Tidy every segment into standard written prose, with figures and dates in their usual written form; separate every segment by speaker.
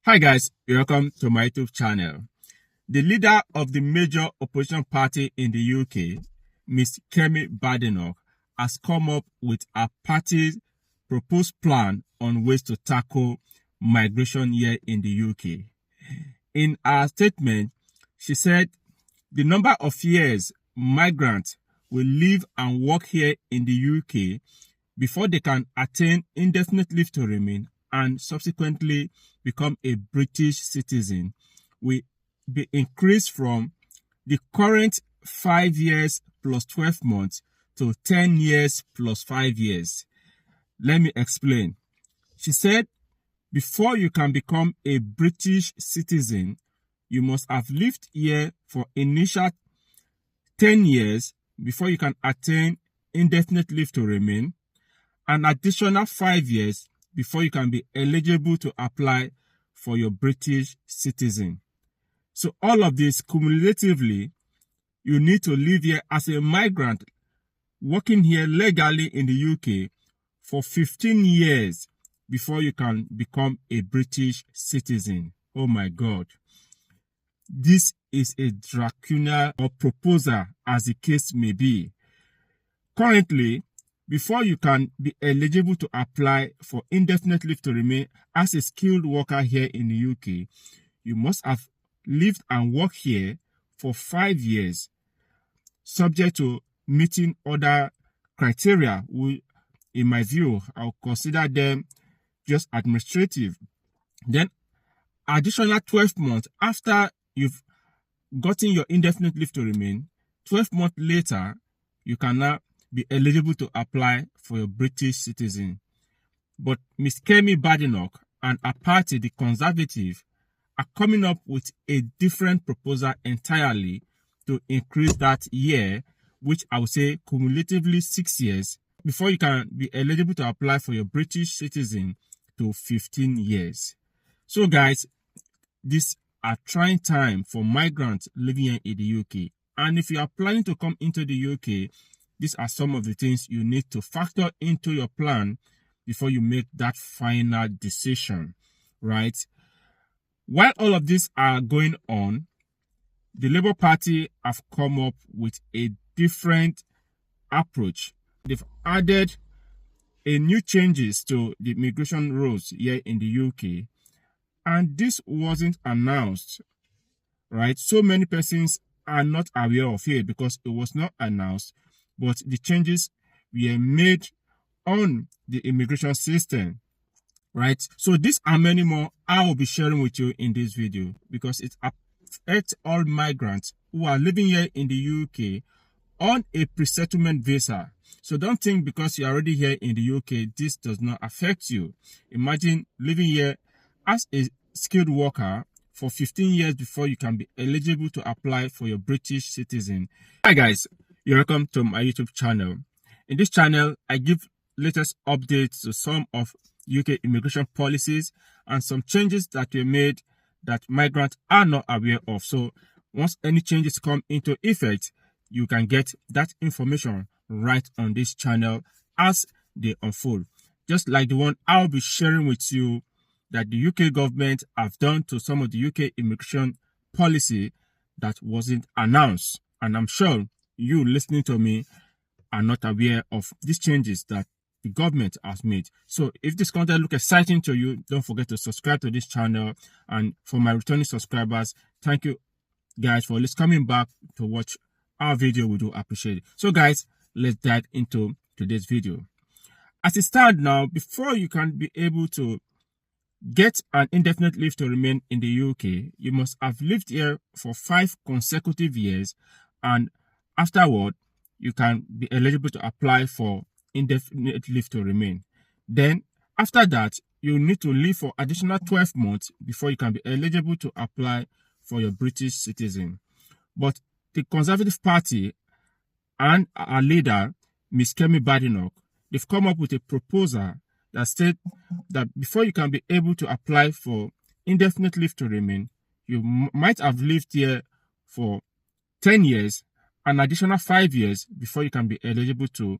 Speaker 1: Hi guys, welcome to my YouTube channel. The leader of the major opposition party in the UK, Ms. Kemi Badenoch, has come up with a party's proposed plan on ways to tackle migration here in the UK. In her statement, she said the number of years migrants will live and work here in the UK before they can attain indefinite leave to remain and subsequently become a British citizen will be increased from the current 5 years plus 12 months to 10 years plus 5 years. Let me explain. She said, before you can become a British citizen, you must have lived here for initial 10 years before you can attain indefinite leave to remain, an additional 5 years before you can be eligible to apply for your British citizen. So all of this cumulatively, you need to live here as a migrant working here legally in the UK for 15 years before you can become a British citizen. Oh my God. This is a draconian or proposal, as the case may be. Currently, before you can be eligible to apply for indefinite leave to remain as a skilled worker here in the UK, you must have lived and worked here for 5 years, subject to meeting other criteria. In my view, I'll consider them just administrative. Then, additional 12 months after you've gotten your indefinite leave to remain, 12 months later, you can now be eligible to apply for your British citizen. But Ms. Kemi Badenoch and her party, the Conservative, are coming up with a different proposal entirely to increase that year, which I would say cumulatively 6 years, before you can be eligible to apply for your British citizen, to 15 years. So guys, this are trying time for migrants living here in the UK. And if you are planning to come into the UK, these are some of the things you need to factor into your plan before you make that final decision, right? While all of these are going on, the Labour Party have come up with a different approach. They've added a new changes to the immigration rules here in the UK, and this wasn't announced, right? So many persons are not aware of it because it was not announced, but the changes were made on the immigration system, right? So these and many more I will be sharing with you in this video because it affects all migrants who are living here in the UK on a pre-settlement visa. So don't think because you're already here in the UK, this does not affect you. Imagine living here as a skilled worker for 15 years before you can be eligible to apply for your British citizen. Hi guys, you're welcome to my YouTube channel. In this channel, I give latest updates to some of UK immigration policies and some changes that were made that migrants are not aware of. So once any changes come into effect, you can get that information right on this channel as they unfold. Just like the one I'll be sharing with you that the UK government have done to some of the UK immigration policy that wasn't announced. And I'm sure you listening to me are not aware of these changes that the government has made. So if this content looks exciting to you, don't forget to subscribe to this channel. And for my returning subscribers, thank you guys for always coming back to watch our video. We do appreciate it. So guys, let's dive into today's video. As it stands now, before you can be able to get an indefinite leave to remain in the UK, you must have lived here for 5 consecutive years, and afterward, you can be eligible to apply for indefinite leave to remain. Then, after that, you need to live for additional 12 months before you can be eligible to apply for your British citizen. But the Conservative Party and our leader, Ms. Kemi Badenoch, they've come up with a proposal that states that before you can be able to apply for indefinite leave to remain, you might have lived here for 10 years, an additional 5 years before you can be eligible to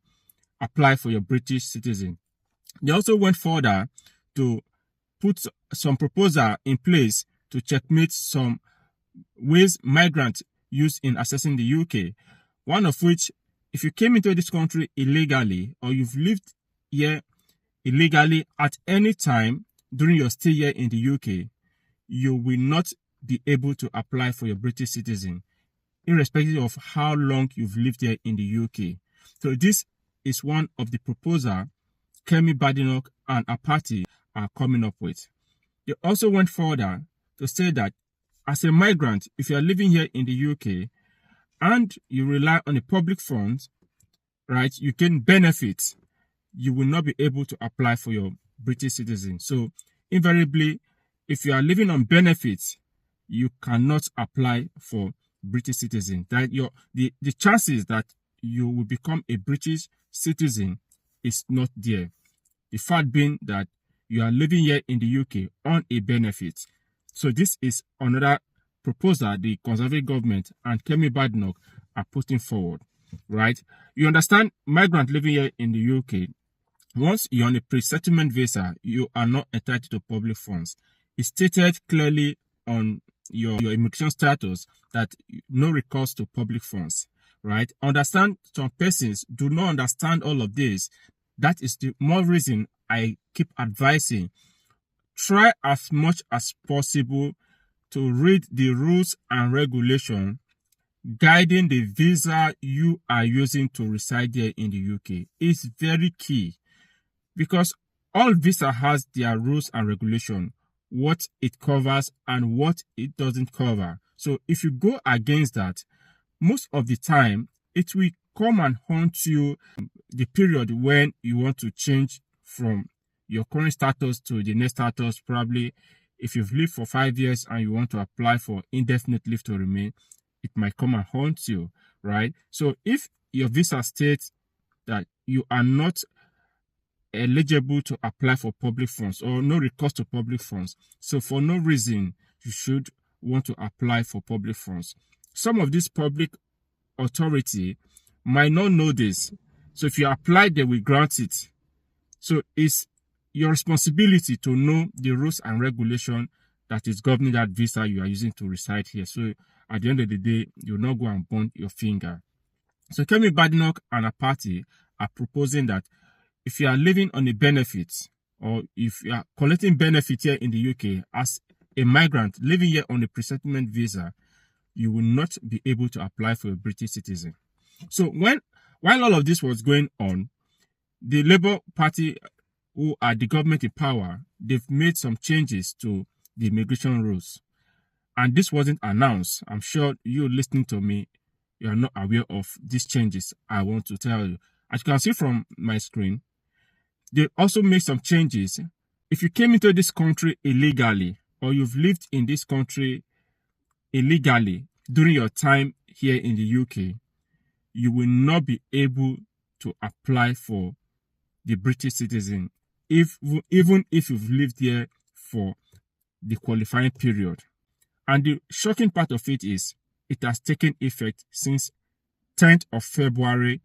Speaker 1: apply for your British citizen. They also went further to put some proposal in place to checkmate some ways migrants use in accessing the UK. One of which, if you came into this country illegally or you've lived here illegally at any time during your stay here in the UK, you will not be able to apply for your British citizen, irrespective of how long you've lived here in the UK. So this is one of the proposals Kemi Badenoch and her party are coming up with. They also went further to say that as a migrant, if you are living here in the UK and you rely on the public funds, right, you gain benefits, you will not be able to apply for your British citizen. So invariably, if you are living on benefits, you cannot apply for British citizen. That the chances that you will become a British citizen is not there. The fact being that you are living here in the UK on a benefit. So this is another proposal the Conservative government and Kemi Badenoch are putting forward, right? You understand, migrant living here in the UK, once you're on a pre-settlement visa, you are not entitled to public funds. It's stated clearly on your immigration status that no recourse to public funds, right? Understand, some persons do not understand all of this. That is the more reason I keep advising, try as much as possible to read the rules and regulations guiding the visa you are using to reside here in the UK. It's very key, because all visa has their rules and regulations, what it covers and what it doesn't cover. So if you go against that, most of the time it will come and haunt you the period when you want to change from your current status to the next status. Probably if you've lived for 5 years and you want to apply for indefinite leave to remain, it might come and haunt you, right? So if your visa states that you are not eligible to apply for public funds or no recourse to public funds, so for no reason you should want to apply for public funds. Some of this public authority might not know this, so if you apply, they will grant it. So it's your responsibility to know the rules and regulation that is governing that visa you are using to reside here. So at the end of the day, you'll not go and burn your finger. So Kemi Badenoch and her party are proposing that if you are living on a benefit, or if you are collecting benefit here in the UK as a migrant living here on a pre-settlement visa, you will not be able to apply for a British citizen. So while all of this was going on, the Labour Party, who are the government in power, they've made some changes to the immigration rules. And this wasn't announced. I'm sure you listening to me, you are not aware of these changes I want to tell you. As you can see from my screen, they also made some changes. If you came into this country illegally, or you've lived in this country illegally during your time here in the UK, you will not be able to apply for the British citizen, even if you've lived here for the qualifying period. And the shocking part of it is, it has taken effect since 10th of February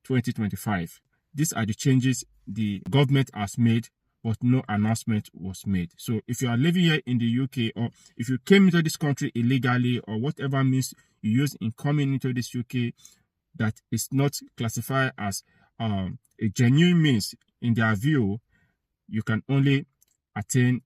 Speaker 1: 2025. These are the changes the government has made, but no announcement was made. So if you are living here in the UK, or if you came into this country illegally, or whatever means you use in coming into this UK that is not classified as a genuine means in their view, you can only attain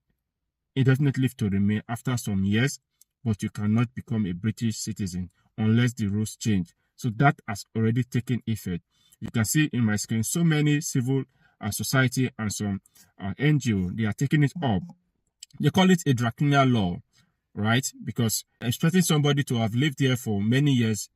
Speaker 1: indefinite leave to remain after some years, but you cannot become a British citizen unless the rules change. So that has already taken effect. You can see in my screen so many civil society and some NGO, they are taking it up. They call it a draconian law, right? Because expecting somebody to have lived here for many years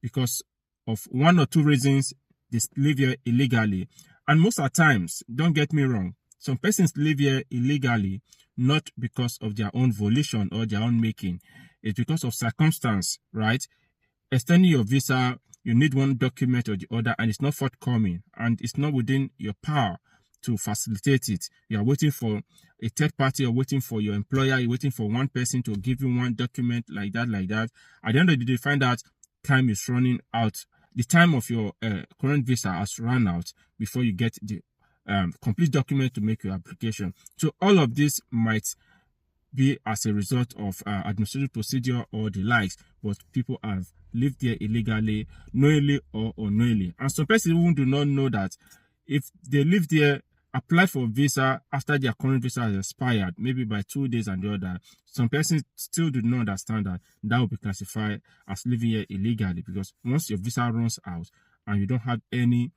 Speaker 1: because of one or two reasons, they live here illegally. And most of the times, don't get me wrong, some persons live here illegally not because of their own volition or their own making. It's because of circumstance, right? Extending your visa, you need one document or the other, and it's not forthcoming, and it's not within your power to facilitate it. You are waiting for a third party, or waiting for your employer, you're waiting for one person to give you one document like that. At the end of the day, you find out time is running out. The time of your current visa has run out before you get the complete document to make your application. So all of this might be as a result of administrative procedure or the likes, but people have lived there illegally, knowingly or unknowingly. And some persons even do not know that if they live there, apply for visa after their current visa has expired, maybe by 2 days and the other, some persons still do not understand that that will be classified as living here illegally, because once your visa runs out and you don't have any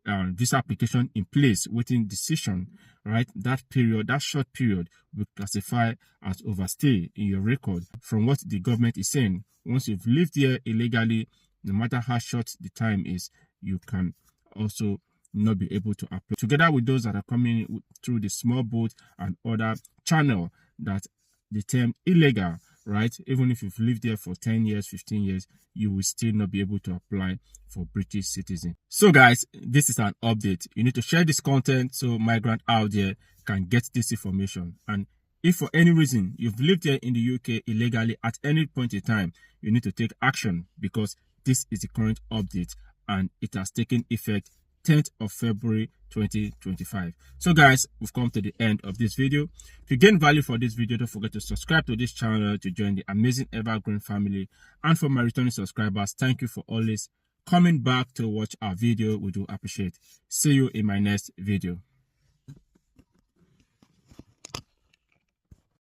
Speaker 1: visa application in place waiting decision, right, that period, that short period, will classify as overstay in your record. From what the government is saying, once you've lived here illegally, no matter how short the time is, you can also not be able to apply, together with those that are coming through the small boat and other channel that the term illegal, right? Even if you've lived there for 10 years, 15 years, you will still not be able to apply for British citizen. So guys, this is an update. You need to share this content so migrant out there can get this information. And if for any reason you've lived here in the UK illegally at any point in time, you need to take action, because this is the current update and it has taken effect 10th of February 2025. So guys, we've come to the end of this video. If you gain value for this video, don't forget to subscribe to this channel to join the amazing evergreen family. And for my returning subscribers, thank you for always coming back to watch our video. We do appreciate. See you in my next video.